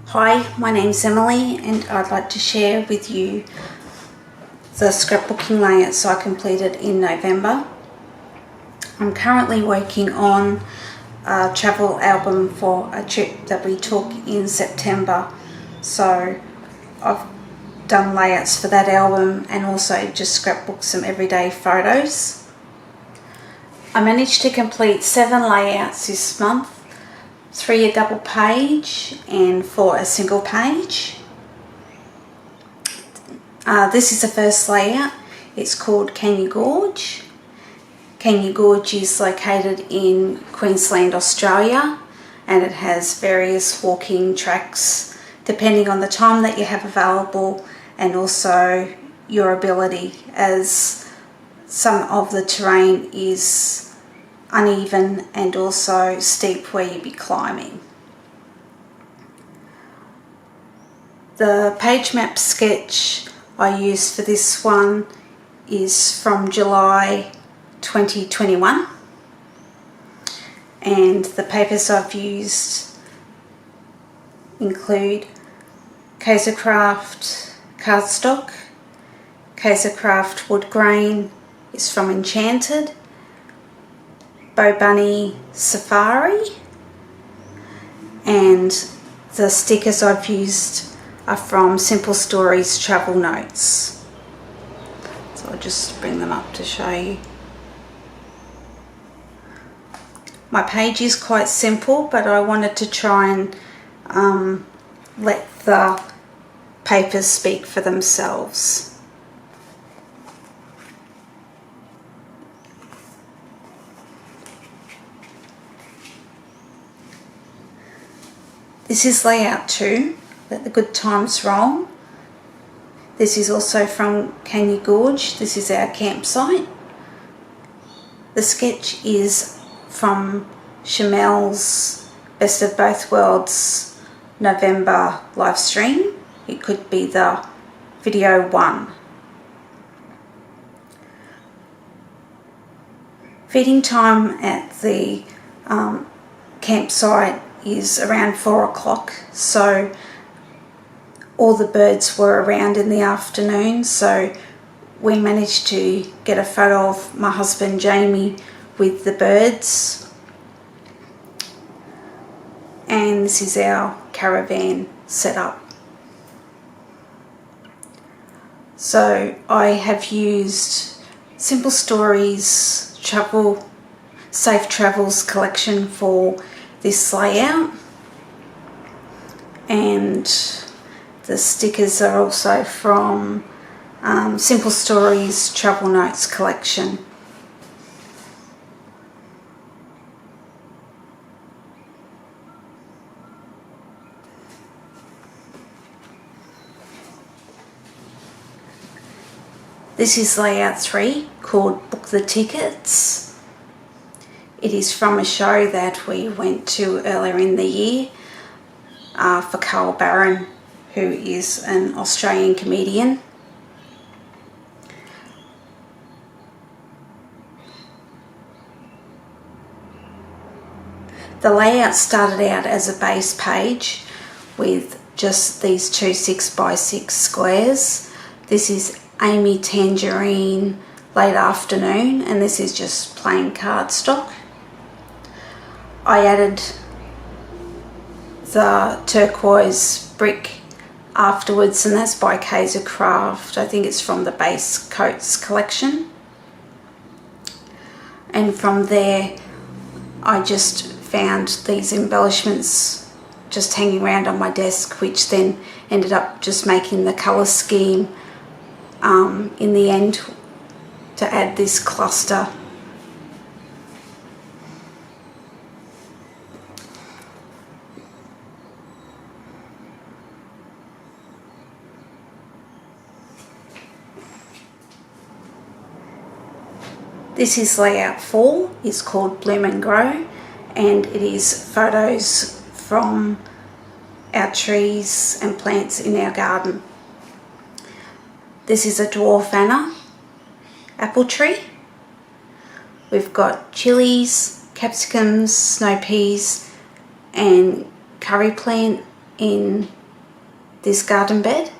Hi, my name's Emily and I'd like to share with you the scrapbooking layouts I completed in November. I'm currently working on a travel album for a trip that we took in September, so I've done layouts for that album and also just scrapbooked some everyday photos. I managed to complete 7 layouts this month, 3 a double page and 4 a single page. This is the first layout. It's called Canyon Gorge. Canyon Gorge is located in Queensland, Australia, and it has various walking tracks depending on the time that you have available and also your ability, as some of the terrain is uneven and also steep where you'd be climbing. The page map sketch I used for this one is from July 2021, and the papers I've used include Kaisercraft cardstock, Kaisercraft wood grain is from Enchanted, Bow Bunny Safari, and the stickers I've used are from Simple Stories Travel Notes. So I'll just bring them up to show you. My page is quite simple, but I wanted to try and let the papers speak for themselves. This is layout 2, Let the Good Times Roll. This is also from Canyon Gorge. This is our campsite. The sketch is from Chamel's Best of Both Worlds November live stream. It could be the video 1. Feeding time at the campsite is around 4 o'clock, so all the birds were around in the afternoon, so we managed to get a photo of my husband Jamie with the birds. And this is our caravan setup. So I have used Simple Stories Safe Travels collection for this layout, and the stickers are also from Simple Stories Travel Notes collection. This is layout 3, called Book the Tickets. It is from a show that we went to earlier in the year for Carl Barron, who is an Australian comedian. The layout started out as a base page with just these 2 6x6 squares. This is Amy Tangerine Late Afternoon, and this is just plain cardstock. I added the turquoise brick afterwards, and that's by Kaisercraft. I think it's from the Base Coats collection. And from there I just found these embellishments just hanging around on my desk, which then ended up just making the colour scheme in the end to add this cluster. This is layout 4, it's called Bloom and Grow, and it is photos from our trees and plants in our garden. This is a dwarf Anna apple tree. We've got chilies, capsicums, snow peas and curry plant in this garden bed,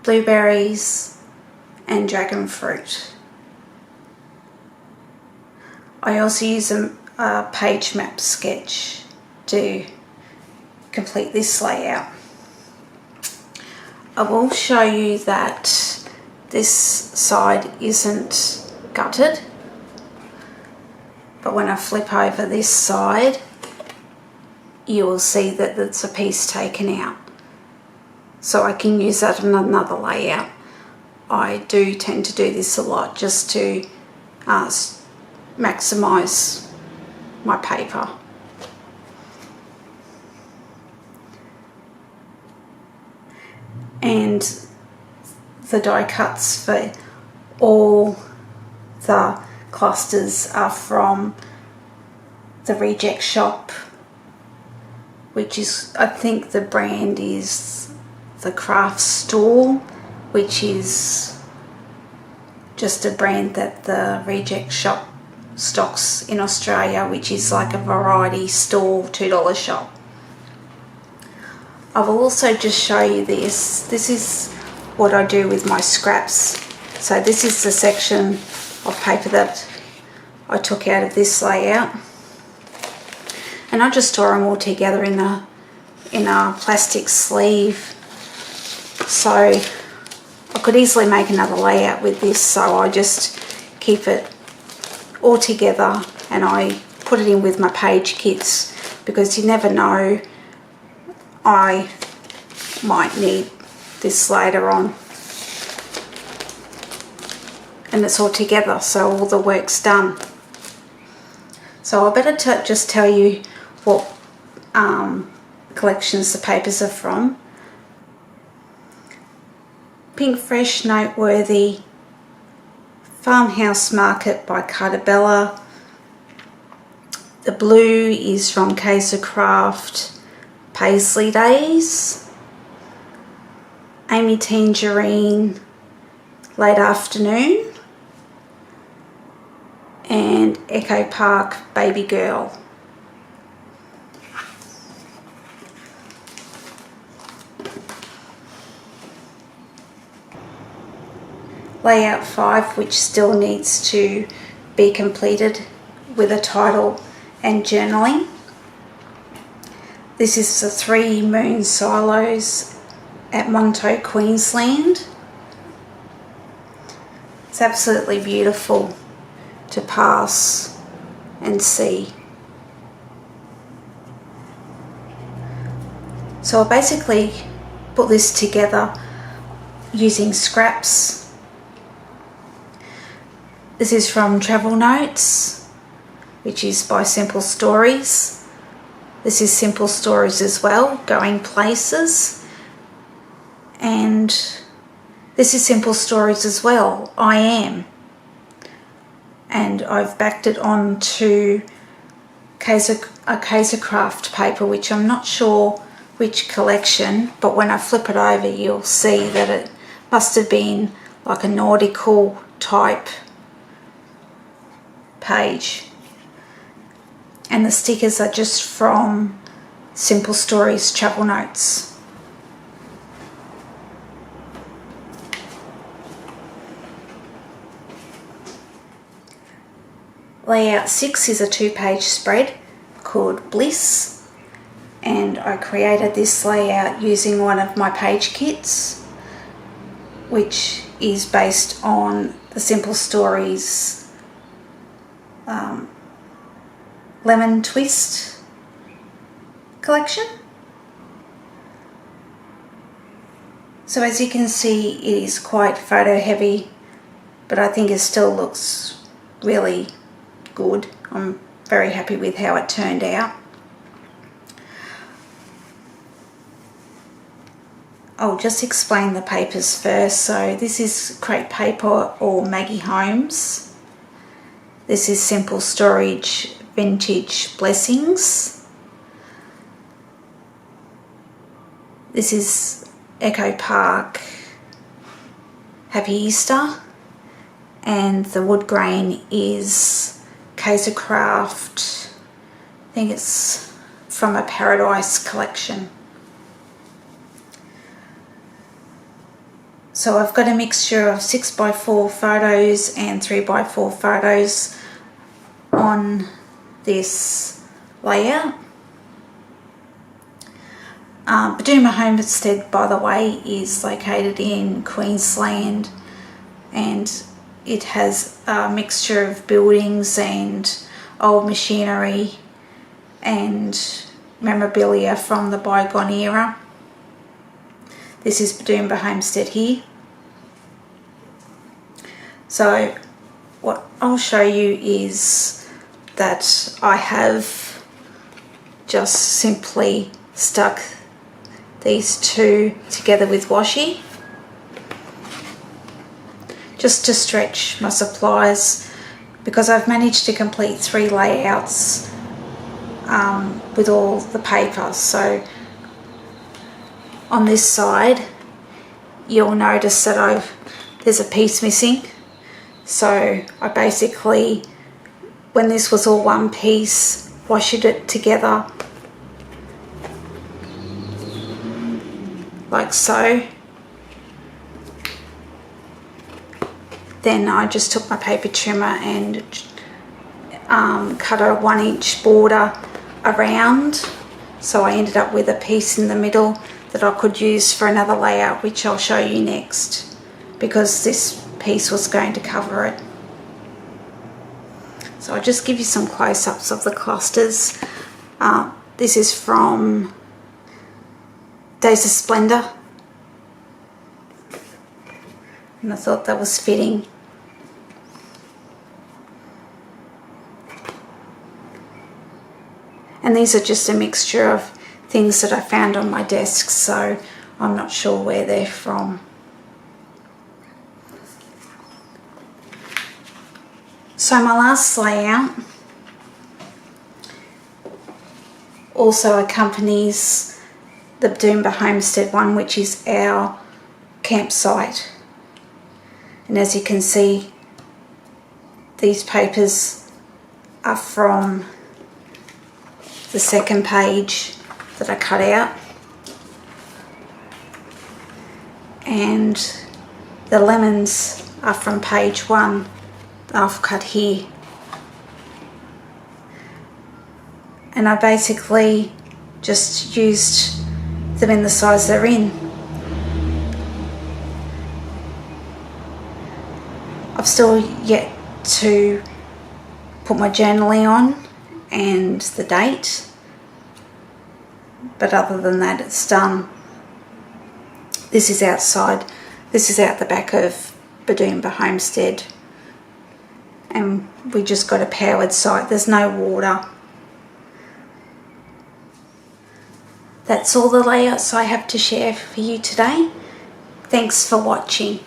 blueberries and dragon fruit. I also use a page map sketch to complete this layout. I will show you that this side isn't gutted, but when I flip over this side, you will see that there's a piece taken out. So I can use that in another layout. I do tend to do this a lot just to maximise my paper. And the die cuts for all the clusters are from the Reject Shop, which is, I think the brand is the Craft Store, which is just a brand that the Reject Shop stocks in Australia, which is like a variety store, $2 shop. I will also just show you this. This is what I do with my scraps. So this is the section of paper that I took out of this layout, and I just store them all together in a plastic sleeve. So I could easily make another layout with this, so I just keep it all together and I put it in with my page kits, because you never know, I might need this later on. And it's all together, so all the work's done. So I better just tell you what collections the papers are from. Pink Fresh Noteworthy, Farmhouse Market by Cartabella. The blue is from Kaiser Craft, Paisley Days. Amy Tangerine, Late Afternoon. And Echo Park, Baby Girl. Layout 5, which still needs to be completed with a title and journaling. This is the 3 moon silos at Monto, Queensland. It's absolutely beautiful to pass and see. So I basically put this together using scraps. This is from Travel Notes, which is by Simple Stories. This is Simple Stories as well, Going Places. And this is Simple Stories as well, I Am. And I've backed it on to a Kaiser Craft paper, which I'm not sure which collection, but when I flip it over you'll see that it must have been like a nautical type page. And the stickers are just from Simple Stories Travel Notes. Layout 6 is a 2-page spread called Bliss, and I created this layout using one of my page kits, which is based on the Simple Stories Lemon Twist collection. So as you can see, it is quite photo heavy, but I think it still looks really good. I'm very happy with how it turned out. I'll just explain the papers first. So this is crepe paper or Maggie Holmes. This is Simple Storage Vintage Blessings. This is Echo Park Happy Easter, and the wood grain is Kaiser Craft. I think it's from a Paradise collection. So I've got a mixture of 6x4 photos and 3x4 photos on this layout. Badooma Homestead, by the way, is located in Queensland, and it has a mixture of buildings and old machinery and memorabilia from the bygone era. This is Badooma Homestead here. So what I'll show you is that I have just simply stuck these two together with washi just to stretch my supplies, because I've managed to complete 3 layouts with all the paper. So on this side you'll notice that there's a piece missing. So I basically, when this was all one piece, washed it together like so. Then I just took my paper trimmer and cut a 1-inch border around, so I ended up with a piece in the middle that I could use for another layout, which I'll show you next, because this piece was going to cover it. So I'll just give you some close-ups of the clusters. This is from Days of Splendor, and I thought that was fitting. And these are just a mixture of things that I found on my desk, so I'm not sure where they're from. So my last layout also accompanies the Badooma Homestead one, which is our campsite. And as you can see, these papers are from the second page that I cut out, and the lemons are from page 1 that I've cut here. And I basically just used them in the size they're in. I've still yet to put my journaling on and the date, but other than that it's done. This is outside, this is out the back of Badooma Homestead, and we just got a powered site, there's no water. That's all the layouts I have to share for you today. Thanks for watching.